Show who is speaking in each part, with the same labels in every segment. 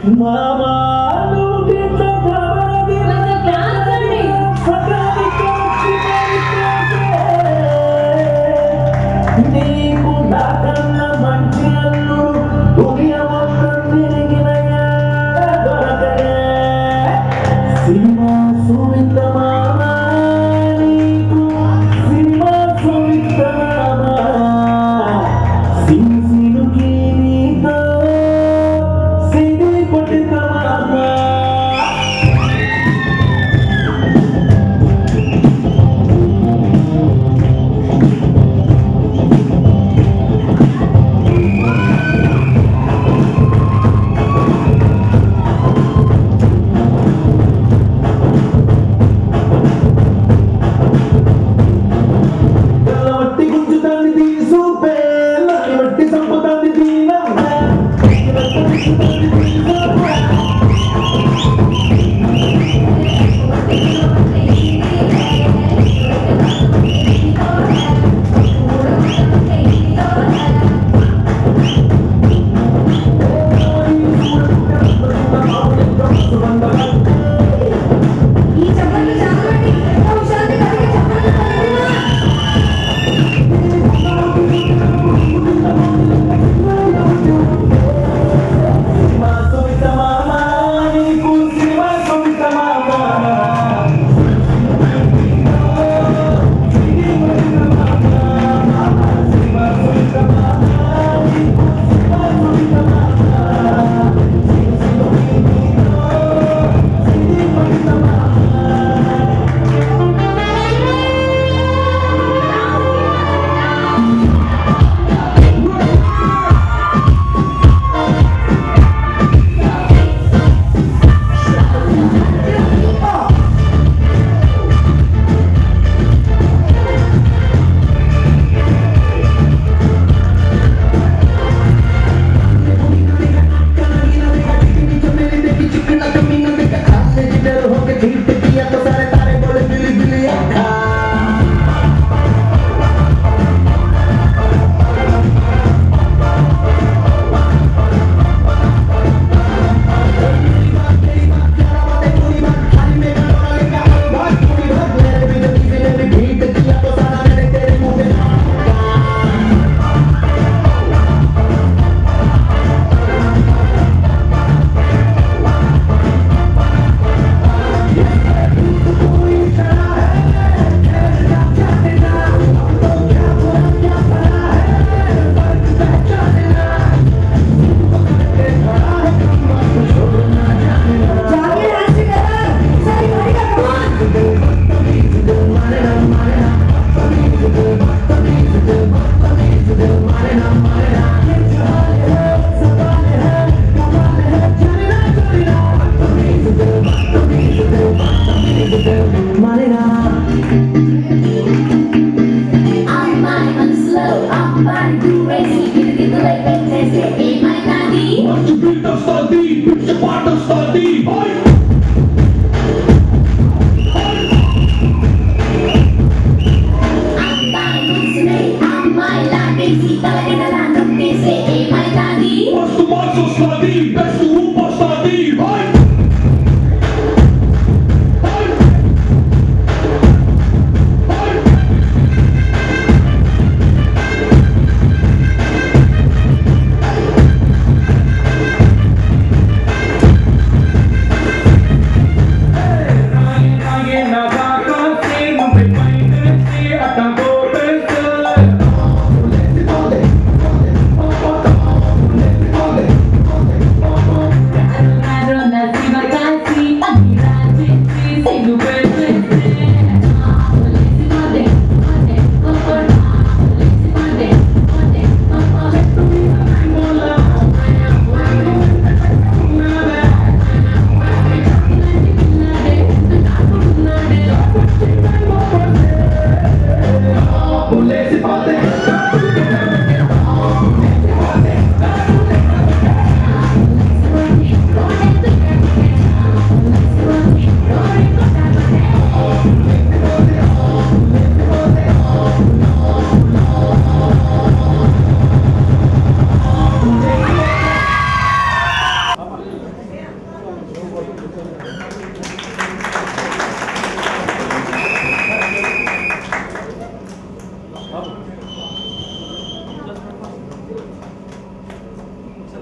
Speaker 1: మామా నీకు నాకన్న మంచి అల్లుడు దునియ మొత్తం తిరిగినయా దొరకడే సినిమా సుమిత మామా నీకు సినిమా సుమిత మామా సినుకి నీతో సిని కొట్టిత మామా వట్టి గుంజుతాన్ని తీసు పేర్లకి వట్టి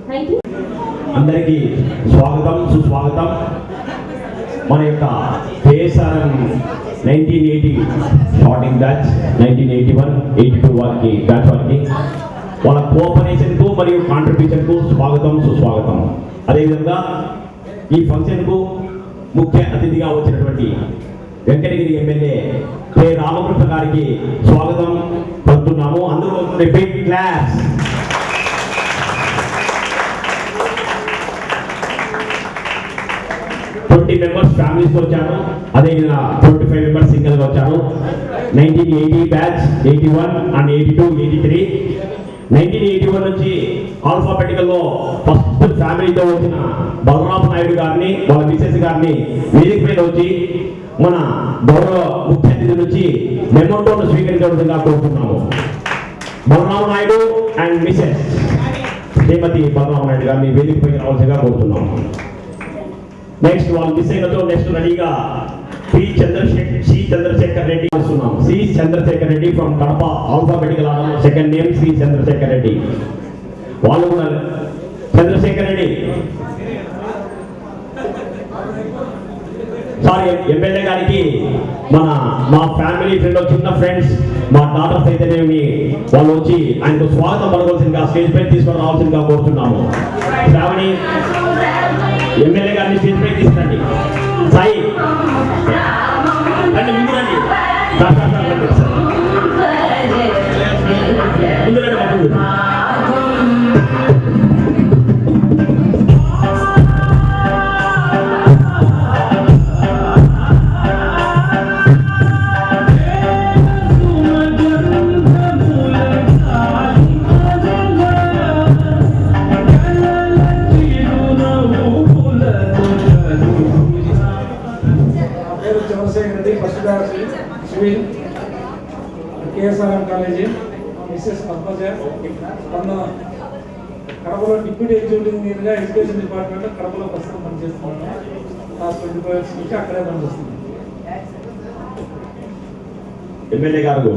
Speaker 2: అందరికీ స్వాగతం సుస్వాగతం. మన యొక్క కేఎస్ఆర్ఎం 1980 స్టార్టింగ్ బ్యాచ్ 1981-82 వారికి బ్యాచ్ వారికి వాళ్ళ కోఆపరేషన్కు మరియు కాంట్రిబ్యూషన్కు స్వాగతం సుస్వాగతం. అదేవిధంగా ఈ ఫంక్షన్కు ముఖ్య అతిథిగా వచ్చినటువంటి వెంకటగిరి ఎమ్మెల్యే కె రామకృష్ణ గారికి స్వాగతం పలుకుతున్నాము. అందరూ బిగ్ క్లాస్. మెంబర్స్ ఫ్యామిలీస్ వచ్చాను, అదేవిధంగా 25 మెంబర్స్ సింగిల్ గా వచ్చాను. 1980 బ్యాచ్, 81 అండ్ 82, 83. 1981 నుంచి ఆల్ఫాబెటికల్ లో ఫస్ట్ ఫ్యామిలీతో వచ్చిన బలరామ నాయుడు గారిని వాళ్ళ మిసెస్ గారిని వేదిక మీద వచ్చి మన గౌరవ ముఖ్య అతిథి నుంచి మెమోటోను స్వీకరించవలసిందిగా కోరుతున్నాము. బలరామ నాయుడు అండ్ మిసెస్ శ్రీమతి బలరామ నాయుడు గారిని వేదిక పైకి రావాల్సిందిగా కోరుతున్నాము. నెక్స్ట్ వాళ్ళు మిస్ అయినతో నెక్స్ట్ రెడీగా సి చంద్రశేఖర్ రెడ్డి వస్తున్నాం. C Chandrasekhar Reddy from Kadapa, alphabetical order, second name C Chandrasekhar Reddy. వాళ్ళు కూడా చంద్రశేఖర్ రెడ్డి సారీ ఎమ్మెల్యే గారికి మా ఫ్యామిలీ ఫ్రెండ్ చిన్న ఫ్రెండ్స్ మా డాటర్స్ అయితేనేమి వాళ్ళు వచ్చి ఆయనకు స్వాగతం పడవలసిందిగా స్టేజ్ పై తీసుకొని రావాల్సిందిగా కోరుతున్నాము. శ్రావణి ఎమ్మెల్యే గారిని స్టేజ్ పై తీసుకురండి. సాయి రండి, ముందు రండి, ముందు రండి.
Speaker 3: Civil KSRM college, mrs Padmaja. మొన్న కడపలో డిప్యూటీ ఎగ్జిక్యూటివ్ ఇంజనీర్గా ఎడ్యుకేషన్ డిపార్ట్మెంట్లో కడపలో ప్రస్తుతం పనిచేస్తున్నాను. లాస్ట్ 25 years నుంచి అక్కడే పనిచేస్తున్నాను.
Speaker 2: ఎమ్మెల్యే గారు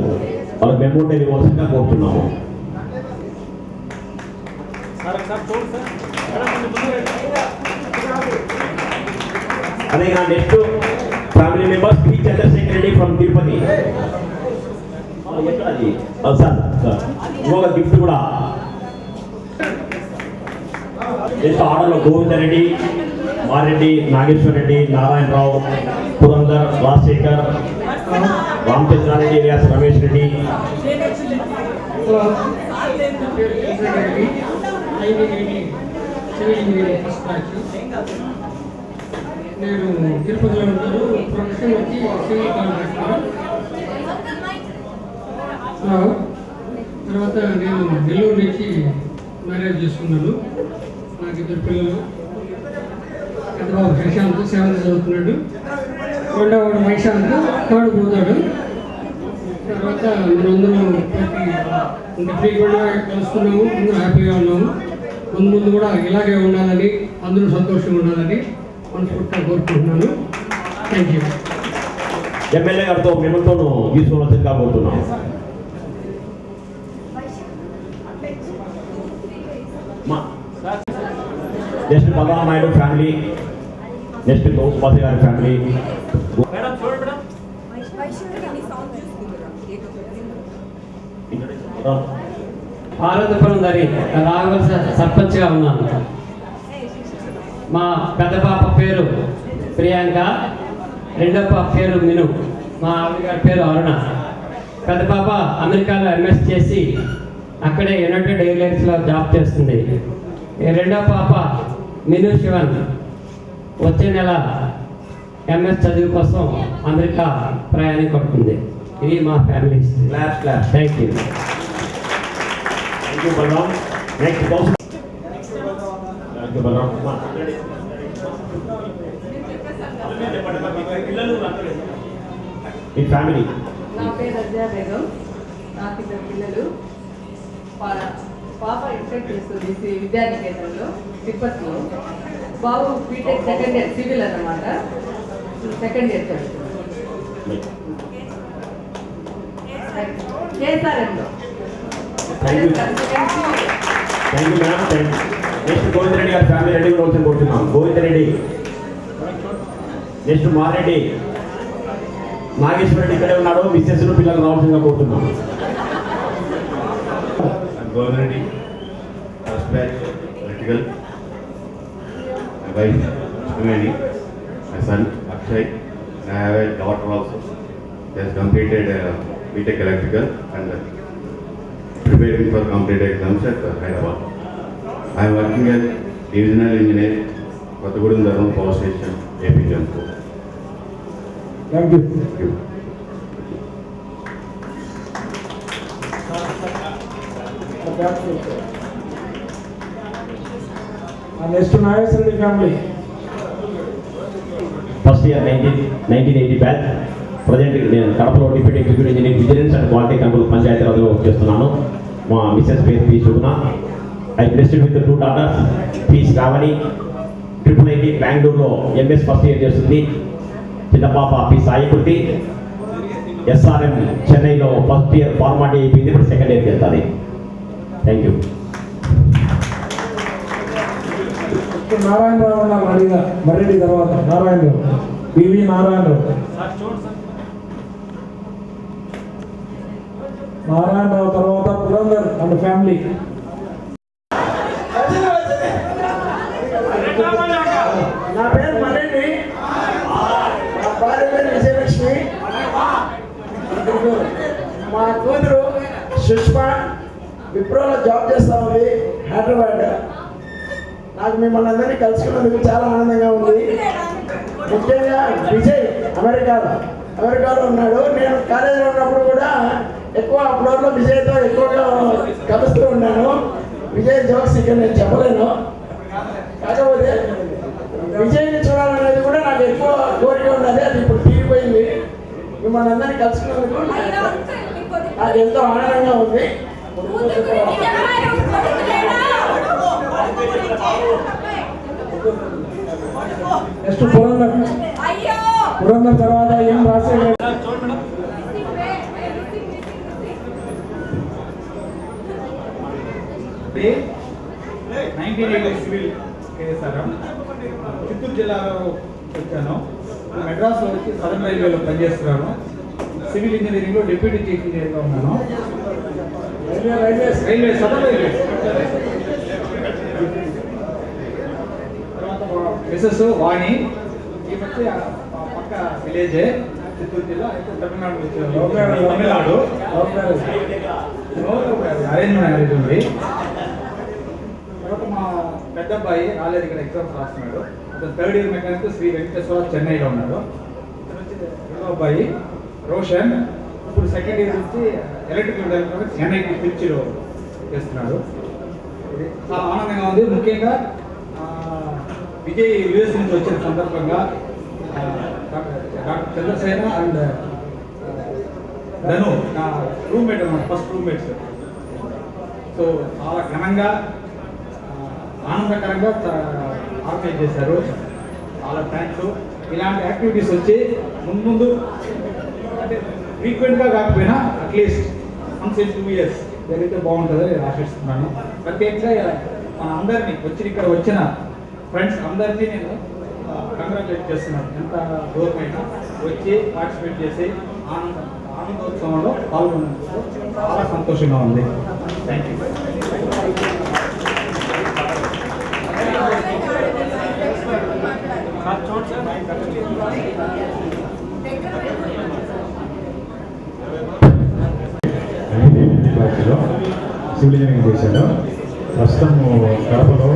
Speaker 2: వాళ్ళ మెమోటో ఇవ్వాల్సిందిగా కోరుతున్నాము. అదే next family members Shri Chandrasekhar Reddy from Tirupati. Sir ఇంకొక గిఫ్ట్ కూడా నెక్స్ట్ ఆర్డర్లో గోవిందరెడ్డి, మారెడ్డి, నాగేశ్వర రెడ్డి, నారాయణరావు, పురందర్, రాజశేఖర్, రామచంద్రారెడ్డి, వ్యాస్ రమేష్ రెడ్డి.
Speaker 3: నేను తిరుపతిలో ఉంటాను. ప్రొఫెషన్ వచ్చి సివిల్ కాంట్రాక్టర్. తర్వాత నేను నెల్లూరు నుంచి మ్యారేజ్ చేసుకున్నాను. నాకు 2 పిల్లలు. పెద్దబాబు ప్రశాంత్ 7th చదువుతున్నాడు, రెండవవాడు వైశాంత్ 3rd పోతాడు. తర్వాత మనందరం ప్రతి ఫ్రీక్వెంట్గా కలుస్తున్నాము, అందరూ హ్యాపీగా ఉన్నాము. ముందు కూడా ఇలాగే ఉండాలని, అందరూ సంతోషంగా ఉండాలని మనస్ఫూర్తిగా కోరుకుంటున్నాను. Thank you.
Speaker 2: ఎమ్మెల్యే గారితో మేమంతో తీసుకోవాల్సిందిగా కోరుతున్నాం. Next Balarama Naidu family, next Gouspathi గారి ఫ్యామిలీ.
Speaker 4: ఆరోగ్యపురం దారి రాఘవల్ సర్పంచ్గా ఉన్నాను. మా పెద్ద పాప పేరు ప్రియాంక, రెండో పాప పేరు మిను, మా ఆవిడ గారి పేరు అరుణ. పెద్ద పాప అమెరికాలో ఎంఎస్ చేసి అక్కడే యునైటెడ్ ఎయిర్లైన్స్లో జాబ్ చేస్తుంది. రెండో పాప మిను శివన్ వచ్చే నెల ఎంఎస్ చదువు కోసం అమెరికా ప్రయాణం కొడుతుంది. ఇది మా family. Thank you.
Speaker 2: Next me family.
Speaker 5: నా పేరు రజా బేగం, నాకు 2 పిల్లలు. పాప ఇంటర్ చేస్తుంది విద్యానికేతన్లో తిరుపతిలో. బాబు బీటెక్ 2nd year సివిల్ అన్నమాట, 2nd year చదువుతుంది కేఎస్ఆర్ఎంలో.
Speaker 2: Thank you madam. Next Govind Reddy గారి ఫ్యామిలీ రెడీ ఉండవలసిన కోరుతున్నాం. గోవింద్ రెడ్డి, నెక్స్ట్ మారెడ్డి, నాగేశ్వర రెడ్డి ఇక్కడే ఉన్నాడు. మిస్సెస్ పిల్లలు రావాల్సిందిగా కోరుతున్నాం.
Speaker 6: గోవింద్ రెడ్డి, first batch electrical. My wife Sumeni, my son Akshay, and I have a daughter also. She has completed BTech Electrical and preparing for completed exams at Hyderabad. I am working as divisional engineer, Kottagudem Dharma Power Station, AP Jamshedpur.
Speaker 1: Thank you.
Speaker 6: Thank you.
Speaker 1: Next to Nageswara Reddy family.
Speaker 2: First year 1980 batch. Present నేను కడపలో deputy executive engineer vigilance and quality control పంచాయతీరాజ్లో work చేస్తున్నాను. మా Mrs పేరు P Shubhana. I blessed with 2 daughters. P Sravani IIIT బెంగళూరులో MS first year చేస్తుంది. చిన్న పాప పి సాయికృతి SRM చెన్నైలో ఫస్ట్ ఇయర్ ఫార్మాలిటీ అయిపోయింది, ఇప్పుడు సెకండ్ ఇయర్కి వెళ్తుంది. Thank you.
Speaker 1: నారాయణరావు ఉన్నారు రెడీగా. మర్రెడ్డి తర్వాత నారాయణరావు, పివి నారాయణరావు. నారాయణరావు తర్వాత పురందర్ అండ్ ఫ్యామిలీ.
Speaker 7: నా పేరు మరెడ్డి, నా భార్య పేరు విజయలక్ష్మి, మా కూతురు సుష్మా విప్రోలో జాబ్ చేస్తా ఉంది హైదరాబాద్. నాకు మిమ్మల్ని అందరినీ కలుసుకున్నందుకు చాలా ఆనందంగా ఉంది. ముఖ్యంగా విజయ్ అమెరికాలో ఉన్నాడు. నేను కాలేజీలో ఉన్నప్పుడు కూడా ఎక్కువ ఫ్లోర్లో విజయ్తో ఎక్కువగా కలుస్తూ ఉన్నాను. విజయ్ జోక్స్ ఇక్కడ నేను చెప్పలేను. కాకపోతే విజయ్ని చూడాలనేది కూడా నాకు ఎక్కువ కోరిక ఉన్నది. అది ఇప్పుడు తీరిపోయింది. మిమ్మల్ని అందరినీ కలుసుకున్నందుకు నాకు ఎంతో ఆనందంగా ఉంది.
Speaker 1: నెక్స్ట్ పురందర్ తర్వాత ఏం రాసేది.
Speaker 8: 1980 సివిల్ కేఎస్ఆర్ఎం చిత్తూరు జిల్లాలో వచ్చాను. మెడ్రాస్లో వచ్చి సదర్న్ రైల్వేలో పనిచేస్తున్నాను. సివిల్ ఇంజనీరింగ్లో డిప్యూటీ చీఫ్ ఇంజనీర్గా ఉన్నాను. Railway southern railway. తర్వాత మిసెస్ వాణి, ఈ వచ్చి పక్క విలేజే చిత్తూరు జిల్లా, అయితే తమిళనాడు అరేంజ్ మ్యారేజ్ ఉంది. తర్వాత మా పెద్ద అబ్బాయి రాలేదు, ఇక్కడ ఎగ్జామ్స్ రాస్తున్నాడు. అతను 3rd year mechanic Shri Venkateswara చెన్నైలో ఉన్నాడు. ఇతను వచ్చి రెండో అబ్బాయి రోషన్, ఇప్పుడు 2nd ఇయర్ నుంచి ఎలక్ట్రికల్ డెవలప్మెంట్ చెన్నైకి తిరుచిలో చేస్తున్నాడు. ఇది చాలా ఆనందంగా ఉంది. ముఖ్యంగా విజయ్ యూఎస్ నుంచి వచ్చిన సందర్భంగా డాక్టర్ చంద్రసేన అండ్ ధను నా రూమ్మేట్ అన్నమాట, ఫస్ట్ రూమ్మేట్స్. సో చాలా ఘనంగా ఆనందకరంగా ఆర్గనైజ్ చేశారు. చాలా థ్యాంక్స్. ఇలాంటి యాక్టివిటీస్ వచ్చి ముందు అంటే ఫ్రీక్వెంట్గా కాకపోయినా అట్లీస్ట్ వన్స్ ఇన్ 2 years జరిగితే బాగుంటుందని ఆశిస్తున్నాను. ప్రత్యేకంగా మన అందరినీ ఇక్కడ వచ్చిన ఫ్రెండ్స్ అందరినీ నేను కంగ్రాచులేట్ చేస్తున్నాను. ఎంత దూరమైనా వచ్చి పార్టిసిపేట్ చేసి ఆనందోత్సవంలో పాల్గొన్నందుకు చాలా సంతోషంగా ఉంది. Thank you.
Speaker 9: సివిల్ ఇంజనీరింగ్ చేశాను. ప్రస్తుతం కడపలో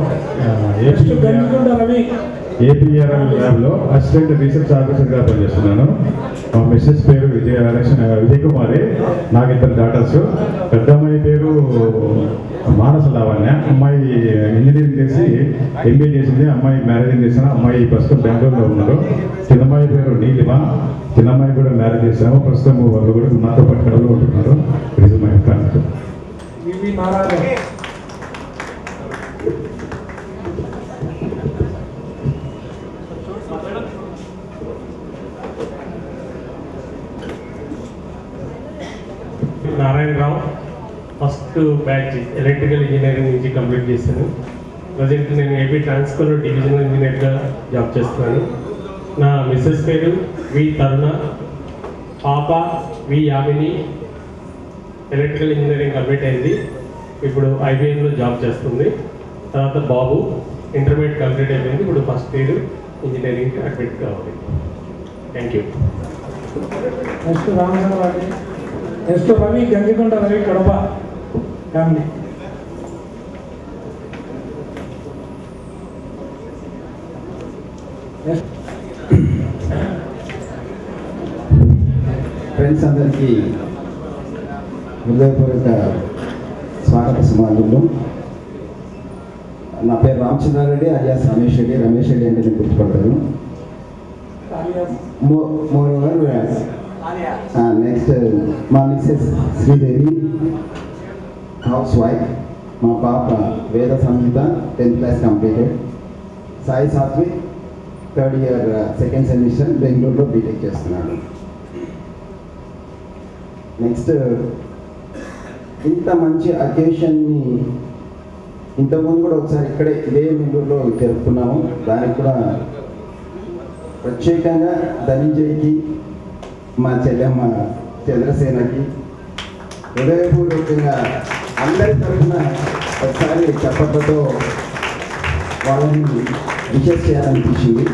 Speaker 9: ఏపీఆర్ఎల్ ల్యాబ్లో అసిస్టెంట్ రీసెర్చ్ ఆఫీసర్గా పనిచేస్తున్నాను. మా మిస్సెస్ పేరు విజయ్ కుమారి. నాకు 2 daughters. పెద్ద అమ్మాయి పేరు మానస లావణ్య. అమ్మాయి ఇంజనీరింగ్ చేసి MBA చేసింది. అమ్మాయి మ్యారేజ్ చేసిన అమ్మాయి ప్రస్తుతం బెంగళూరులో ఉన్నారు. చిన్నమ్మాయి పేరు నీలిమ. చిన్నమ్మాయి కూడా మ్యారేజ్ చేసాము. ప్రస్తుతం వాళ్ళు కూడా నాతో పాటు కడలో ఉంటున్నారు.
Speaker 10: Narayana Rao, first batch electrical engineering నుంచి కంప్లీట్ చేశాను. ప్రజెంట్ నేను ఏపీ ట్రాన్స్కోలో డివిజనల్ ఇంజనీర్గా జాబ్ చేస్తున్నాను. నా మిస్సెస్ పేరు వి తరుణ, పాప V Yamini electrical engineering complete అయింది, ఇప్పుడు ఐబీఎంలో జాబ్ చేస్తుంది. తర్వాత బాబు ఇంటర్మీడియట్ కంప్లీట్ అయిపోయింది, ఇప్పుడు ఫస్ట్ ఇయర్ ఇంజనీరింగ్ అడ్మిట్ కావాలి. Thank you.
Speaker 1: Next Ramachandrarao, next Ravi Gangikonda Ravi Kadapa family.
Speaker 11: Friends అందరికీ హృదయపూర్వక స్వాగత సమాజంలో. నా పేరు రామచంద్రారెడ్డి అలియాస్ రమేష్ రెడ్డి. రమేష్ రెడ్డి అంటే నేను గుర్తుపడతాను. నెక్స్ట్ మా మిస్సెస్ శ్రీదేవి హౌస్ వైఫ్. మా పాప Veda Samhita 10th class completed. Sai Satvik 3rd year 2nd semester బెంగళూరులో బీటెక్ చేస్తున్నాడు. నెక్స్ట్ ఇంత మంచి అకేషన్ని ఇంతకుముందు కూడా ఒకసారి ఇక్కడే ఇదే బెంగళూరులో జరుపుకున్నాము. దానికి కూడా ప్రత్యేకంగా ధనంజయ్కి, మా చెల్లెమ్మ చంద్రసేనకి హృదయపూర్వకంగా అందరి తరఫున ఒకసారి చప్పట్లతో వాళ్ళని విషెస్ చేయాలనిపించింది.